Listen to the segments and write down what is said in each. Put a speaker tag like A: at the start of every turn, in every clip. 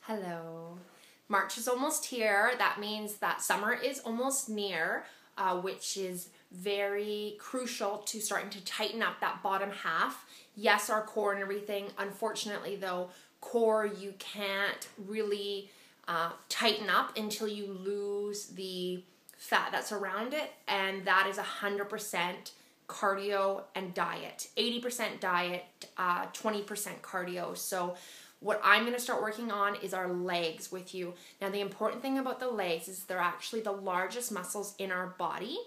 A: Hello. March is almost here. That means that summer is almost near, which is very crucial to starting to tighten up that bottom half. Yes, our core and everything. Unfortunately, though, core you can't really tighten up until you lose the fat that's around it, and that is 100% cardio and diet. 80% diet, 20% cardio. So what I'm going to start working on is our legs with you. Now, the important thing about the legs is they're actually the largest muscles in our body.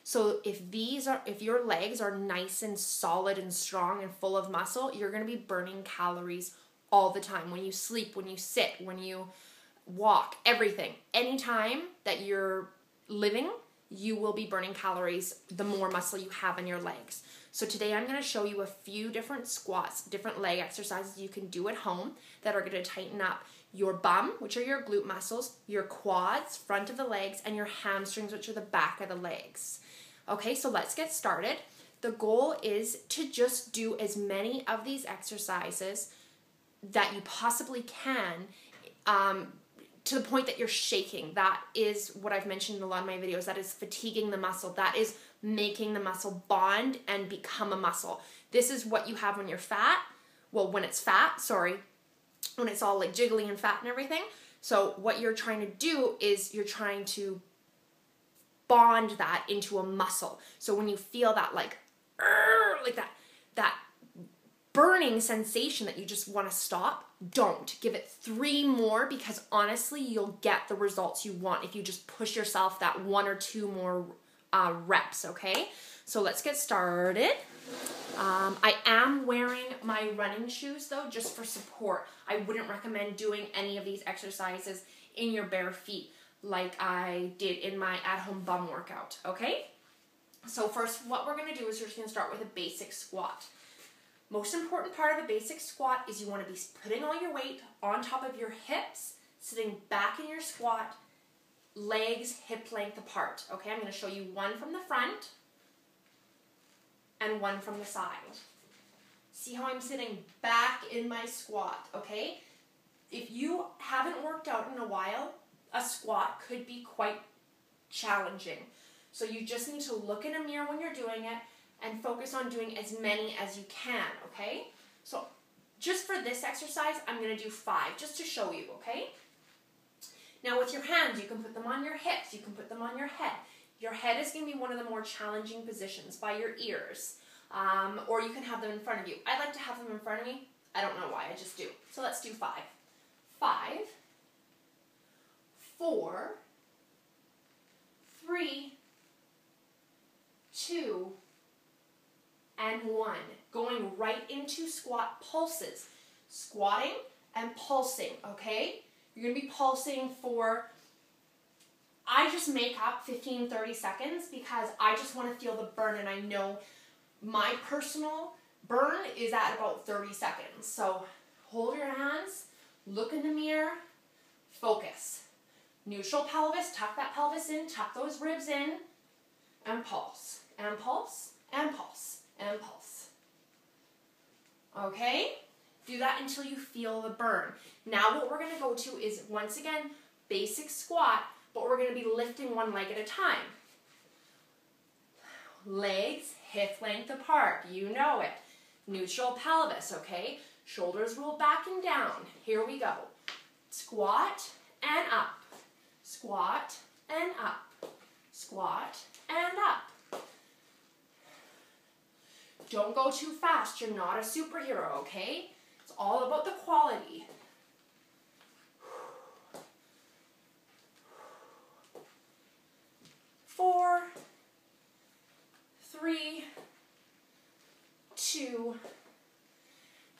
A: So if your legs are nice and solid and strong and full of muscle, you're going to be burning calories all the time. When you sleep, when you sit, when you walk, everything. Anytime that you're living, you will be burning calories the more muscle you have in your legs. So today I'm going to show you a few different squats, different leg exercises you can do at home that are going to tighten up your bum, which are your glute muscles, your quads, front of the legs, and your hamstrings, which are the back of the legs. Okay, so let's get started. The goal is to just do as many of these exercises that you possibly can, to the point that you're shaking. That is what I've mentioned in a lot of my videos. That is fatiguing the muscle. That is making the muscle bond and become a muscle. This is what you have when you're fat. Well, when it's fat, sorry. When it's all like jiggly and fat and everything. So what you're trying to do is you're trying to bond that into a muscle. So when you feel that like that burning sensation that you just want to stop, don't. Give it 3 more, because honestly, you'll get the results you want if you just push yourself that 1 or 2 more reps, okay? So let's get started. I am wearing my running shoes though, just for support. I wouldn't recommend doing any of these exercises in your bare feet like I did in my at-home bum workout, okay? So first, what we're gonna do is we're just gonna start with a basic squat. Most important part of a basic squat is you want to be putting all your weight on top of your hips, sitting back in your squat, legs hip length apart. Okay, I'm going to show you one from the front and one from the side. See how I'm sitting back in my squat, okay? If you haven't worked out in a while, a squat could be quite challenging. So you just need to look in a mirror when you're doing it and focus on doing as many as you can, okay? So just for this exercise, I'm going to do 5, just to show you, okay? Now with your hands, you can put them on your hips, you can put them on your head. Your head is going to be one of the more challenging positions, by your ears, or you can have them in front of you. I like to have them in front of me. I don't know why, I just do. So let's do 5. 5, 4, 3, 2, and 1. Going right into squat pulses. Squatting and pulsing, okay? You're going to be pulsing for, I just make up 15-30 seconds because I just want to feel the burn, and I know my personal burn is at about 30 seconds. So hold your hands, look in the mirror, focus. Neutral pelvis, tuck that pelvis in, tuck those ribs in, and pulse, and pulse, and pulse. And pulse. Okay? Do that until you feel the burn. Now what we're going to go to is, once again, basic squat, but we're going to be lifting one leg at a time. Legs hip length apart. You know it. Neutral pelvis, okay? Shoulders roll back and down. Here we go. Squat and up. Squat and up. Squat and up. Don't go too fast. You're not a superhero, okay? It's all about the quality. 4, 3, 2,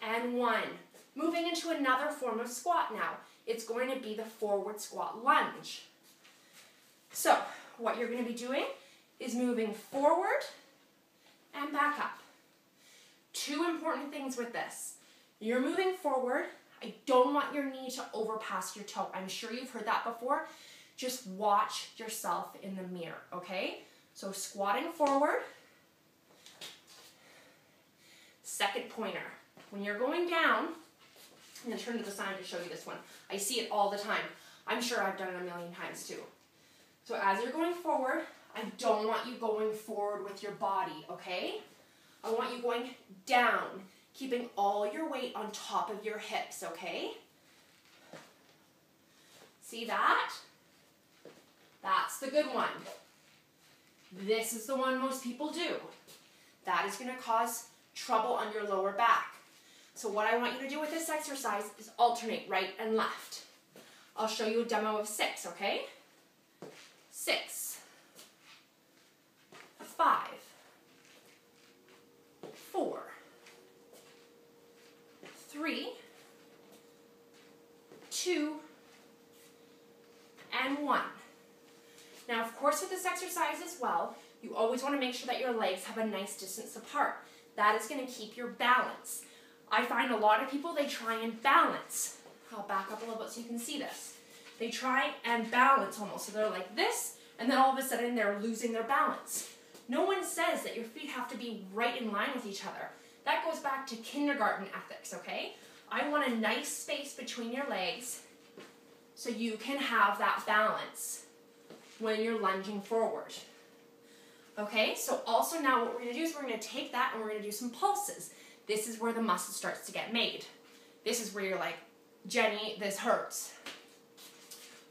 A: and 1. Moving into another form of squat now. It's going to be the forward squat lunge. So, what you're going to be doing is moving forward and back up. 2 important things with this. You're moving forward. I don't want your knee to overpass your toe. I'm sure you've heard that before. Just watch yourself in the mirror, okay? So squatting forward. Second pointer. When you're going down, I'm going to turn to the side to show you this one. I see it all the time. I'm sure I've done it a million times too. So as you're going forward, I don't want you going forward with your body, okay? I want you going down, keeping all your weight on top of your hips, okay? See that? That's the good one. This is the one most people do. That is going to cause trouble on your lower back. So what I want you to do with this exercise is alternate right and left. I'll show you a demo of 6, okay? 6, 5, 4, 3, 2, and 1. Now, of course, with this exercise as well, you always want to make sure that your legs have a nice distance apart. That is going to keep your balance. I find a lot of people, they try and balance. I'll back up a little bit so you can see this. They try and balance almost. So they're like this, and then all of a sudden they're losing their balance. No one says that your feet have to be right in line with each other. That goes back to kindergarten ethics, okay? I want a nice space between your legs so you can have that balance when you're lunging forward. Okay, so also now what we're going to do is we're going to take that and we're going to do some pulses. This is where the muscle starts to get made. This is where you're like, Jenny, this hurts.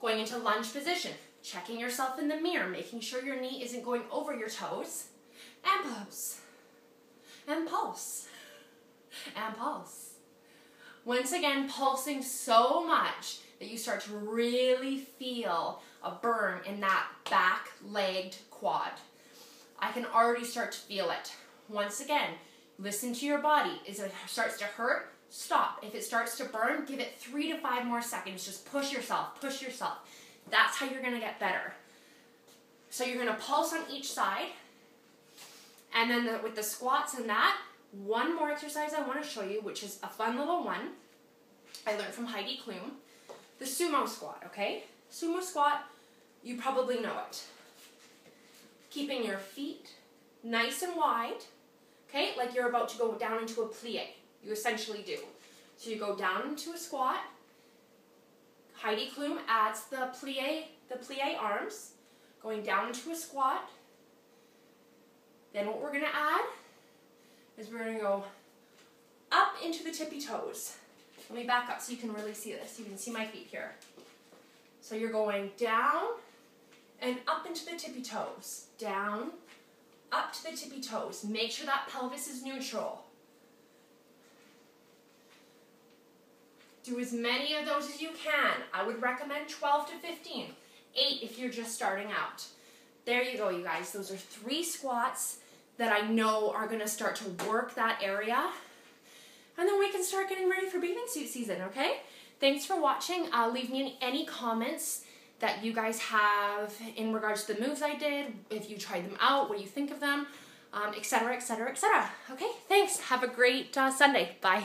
A: Going into lunge position, checking yourself in the mirror, making sure your knee isn't going over your toes, and pulse, and pulse, and pulse. Once again, pulsing so much that you start to really feel a burn in that back-legged quad. I can already start to feel it. Once again, listen to your body. If it starts to hurt, stop. If it starts to burn, give it 3 to 5 more seconds. Just push yourself, push yourself. That's how you're going to get better. So you're going to pulse on each side. And then with the squats and that, one more exercise I want to show you, which is a fun little one. I learned from Heidi Klum. The Sumo Squat, okay? Sumo Squat, you probably know it. Keeping your feet nice and wide, okay? Like you're about to go down into a plie. You essentially do. So you go down into a squat. Heidi Klum adds the plie arms, going down into a squat. Then what we're going to add is we're going to go up into the tippy toes. Let me back up so you can really see this. You can see my feet here. So you're going down and up into the tippy toes. Down, up to the tippy toes. Make sure that pelvis is neutral. Do as many of those as you can. I would recommend 12 to 15. 8 if you're just starting out. There you go, you guys. Those are 3 squats that I know are going to start to work that area. And then we can start getting ready for bathing suit season, okay? Thanks for watching. Leave me any comments that you guys have in regards to the moves I did, if you tried them out, what do you think of them, etc., etc., etc. Okay, thanks. Have a great Sunday. Bye.